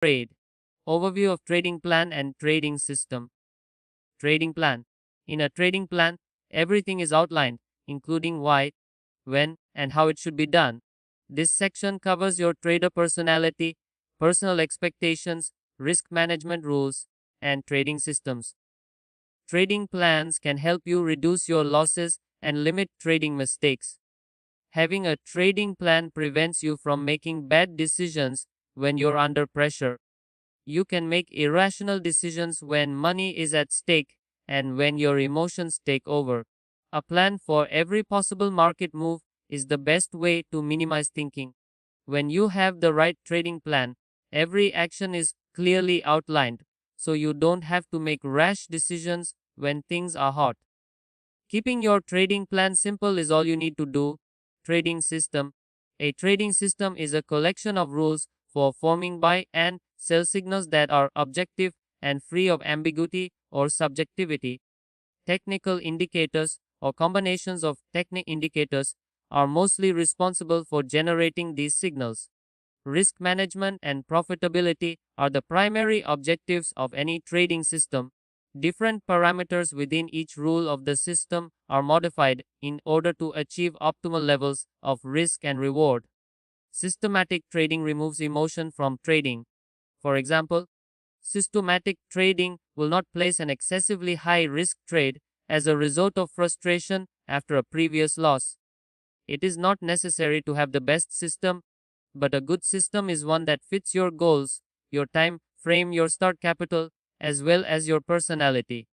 Trade. Overview of trading plan and trading system. Trading plan. In a trading plan, everything is outlined, including why, when, and how it should be done. This section covers your trader personality, personal expectations, risk management rules, and trading systems. Trading plans can help you reduce your losses and limit trading mistakes. Having a trading plan prevents you from making bad decisions when you're under pressure. You can make irrational decisions when money is at stake and when your emotions take over. A plan for every possible market move is the best way to minimize thinking. When you have the right trading plan, every action is clearly outlined, so you don't have to make rash decisions when things are hot. Keeping your trading plan simple is all you need to do. Trading system. A trading system is a collection of rules for forming buy and sell signals that are objective and free of ambiguity or subjectivity. Technical indicators or combinations of technical indicators are mostly responsible for generating these signals. Risk management and profitability are the primary objectives of any trading system. Different parameters within each rule of the system are modified in order to achieve optimal levels of risk and reward. Systematic trading removes emotion from trading. For example, systematic trading will not place an excessively high risk trade as a result of frustration after a previous loss. It is not necessary to have the best system, but a good system is one that fits your goals, your time frame, your start capital, as well as your personality.